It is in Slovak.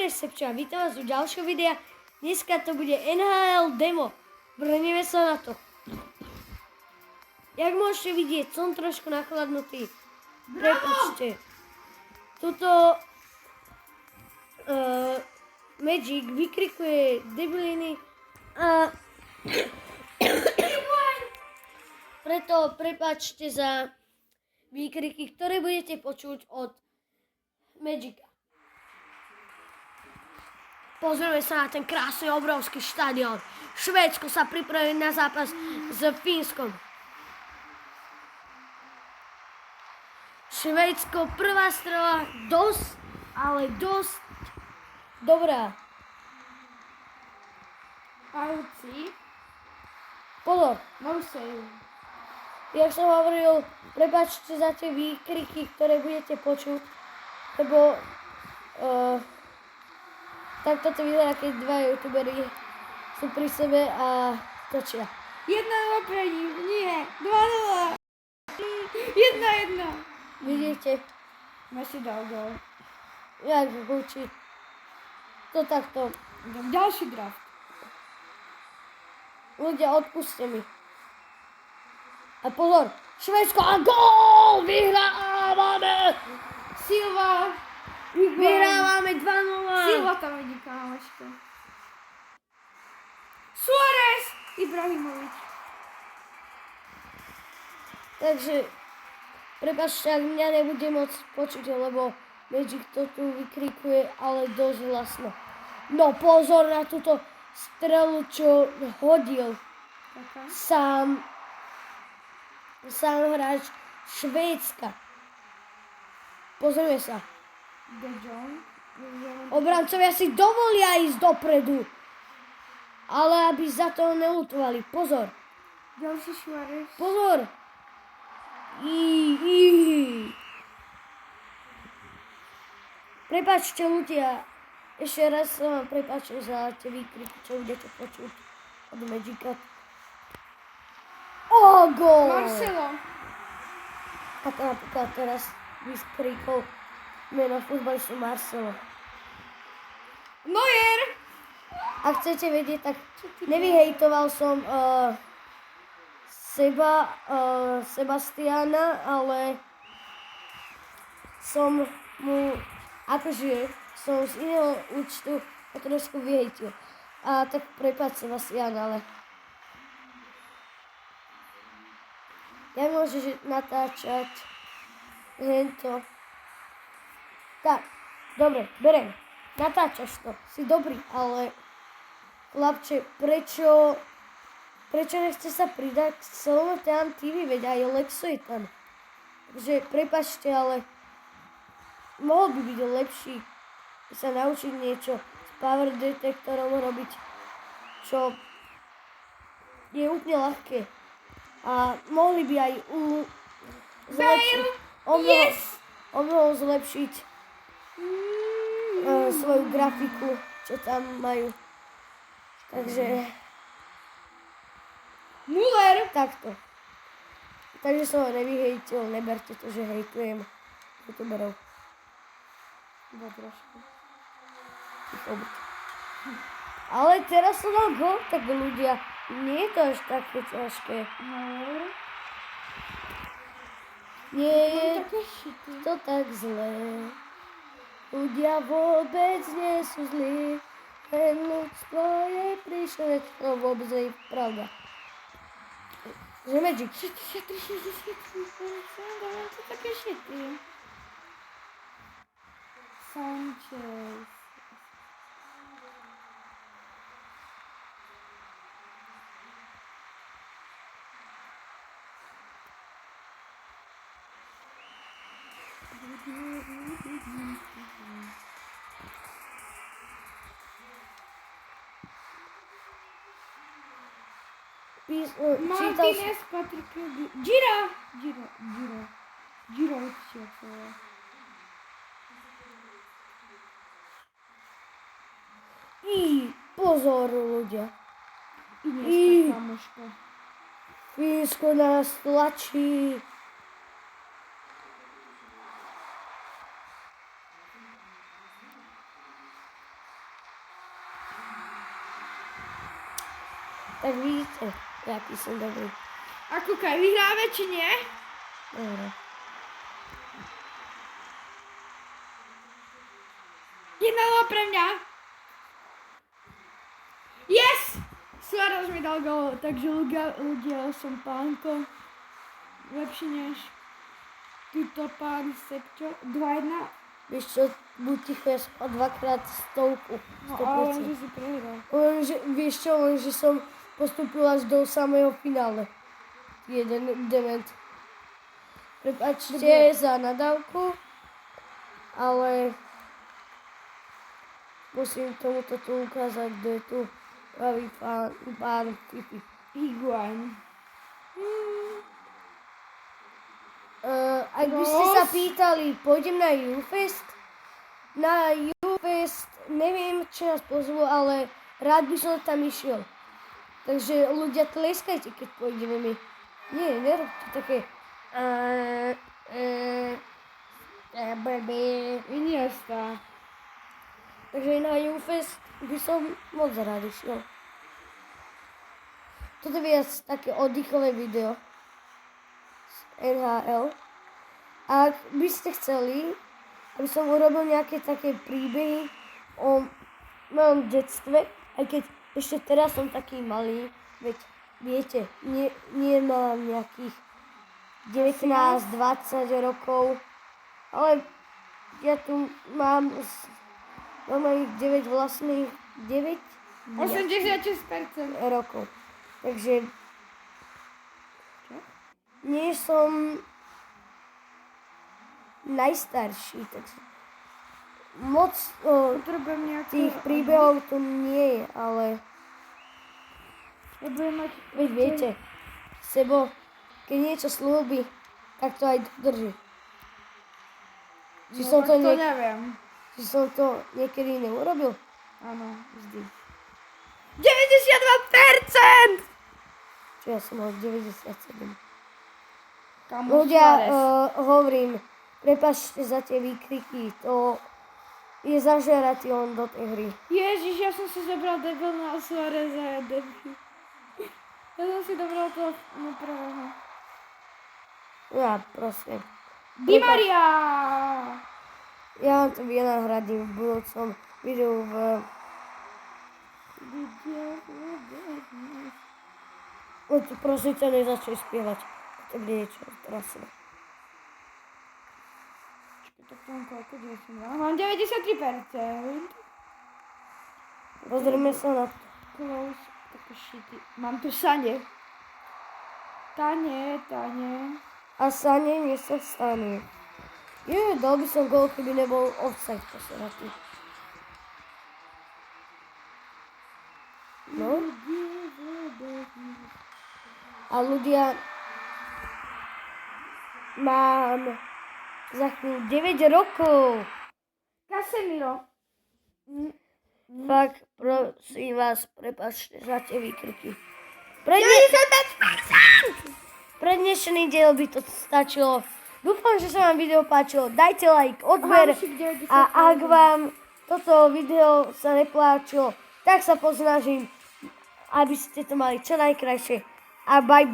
recepčia, vítam vás u ďalšieho videa. Dneska to bude NHL demo. Vrhneme sa na to. Jak môžete vidieť, som trošku nachladnutý. Prepáčte. Tuto Magic vykrikuje debiliny a preto prepáčte za výkriky, ktoré budete počuť od Magica. Pozrieme sa na ten krásny, obrovský štadión. Švédsko sa pripravuje na zápas s Fínskom. Švédsko, prvá strela, dosť, ale dosť dobrá. Auci. Pozor, No save. jak som hovoril, prepáčte za tie výkriky, ktoré budete počuť, lebo takto to vyzerá, keď dva youtuberi sú pri sebe a točia. 1-0 pre nich. Nie. 2-0. 1-1. Vidíte, Messi dal gol. jak hučí. To takto. Idem ďalší draft. Ľudia, odpuste mi. A pozor, Švédsko a gól! Vyhrávame! Silva. Vyhrávame 2-0! Silva tam vidí, kámoško. Suárez. Ibrahimovič. Takže, prepáčte, ak mňa nebude môcť počuť, lebo Magic to tu vykrikuje, ale dosť hlasno. No pozor na túto strelu, čo hodil Taká. sám hráč Švédska. Pozrieme sa. De Jong. Obrancovia si dovolia ísť dopredu, ale aby za to nelutovali. Pozor, Ďalší Suárez. pozor. Prepáčte ľudia, ešte raz sa vám prepáčte za tie výkriky, čo budete počuť od Magica. Gól! Marcelo. A to napríklad teraz vyskrikol meno futbalistu Marcelo. Neuer. Ak chcete vedieť, tak nevyhejtoval som Sebastiana, ale som mu, akože som z iného účtu ho trošku vyhejtil. A tak prepáč Sebastian, ale ja môžeš natáčať hento. Tak, dobre, berem. Natáčaš to, si dobrý, ale chlapče, prečo nechce sa pridať k Celonotean TV, veď aj Lexo je tam. Takže prepáčte, ale mohol by byť lepší sa naučiť niečo s power detektorom robiť, čo je úplne ľahké. A mohli by aj zlepšiť, omnoho zlepšiť svoju grafiku, čo tam majú. Takže Müller. takto. Takže som ho nevyhejtil, neberte to, že hejtujem youtuberov. Iba trošku. Ticho buď. Ale teraz som dal gól, tak ľudia, nie je to až také ťažké. Neuer. Nie je Mám také šity. to tak zlé. Ľudia vôbec nie sú zlí. Len ľudstvo je prišle, to vôbec nie je pravda. Že Magic. Šity. Mám to také šity. Sanchez. Čítal som. Martinez, Patrik, Gira. Pozor ľudia. Iniesta, kamoško. Fínsko nás tlačí. Tak vidíte, aký som dobrý. A kúkaj, vyhráme či nie? Dobre. 1-0 pre mňa. Yes! Suárez mi dal gól, takže ľudia som pánko. Lepší než tuto pán Sepčo. 2-1. Vieš čo, buď ticho, ja som mal dvakrát stovku. No ale že si prehral. Vieš čo, lenže som postúpil až do samého finále. Jeden dement. Prepáčte za nadávku, ale musím tomuto tu ukázať, kde je tu pravý pán Fifi. Higuain. Ak by ste sa pýtali, pôjdem na YouFest? Na YouFest neviem, či nás pozvú, ale rád by som tam išiel. Takže ľudia, tleskajte, keď pôjdeme my. Nie, nerobte také... Iniesta. Takže na YouFest by som moc rád išiel. Toto je viac také oddychové video z NHL. Ak by ste chceli, aby som urobil nejaké také príbehy o mojom detstve, aj keď ešte teraz som taký malý, veď viete, nie mám nejakých 19-20 rokov, ale ja tu mám mojich 9 vlastných 86%. rokov. Takže nie som najstarší, takže moc Potrebujem nejaké... tých príbehov tu nie je, ale Budem mať... veď viete, Sebo, keď niečo slúbi, tak to aj dodrží. Či som to neviem. Či som to niekedy neurobil? Áno, vždy. 92%! Čo ja som mal 97. Kamu Ľudia, Suárez. hovorím, prepáčte za tie výkriky, to je zažeratý on do tej hry. Ježiš, ja som si zobral debilná Suáreza, ja debil. Ja som si dobral toho prvého. Ja, proste. Di Maria! Ja vám to vynahradím v budúcom videu v... Prosím ťa, nezačni spievať. To bude niečo strašné. Počkaj, tak tam koľko dní som dala? Mám 93%. Pozrime sa na to. Close, také shity. Mám tu Sane. Tane. A sa nie sa stane. Dal by som gól, keby nebol offside poseratý. No. A ľudia, mám za chvíľu 9 rokov. Casemiro. Fakt, prosím vás, prepáčte za tie výkriky. 95%! Pre dnešný diel by to stačilo. Dúfam, že sa vám video páčilo. Dajte like, odber. A ak vám toto video sa nepáčilo, tak sa posnažím, aby ste to mali čo najkrajšie. A bye bye.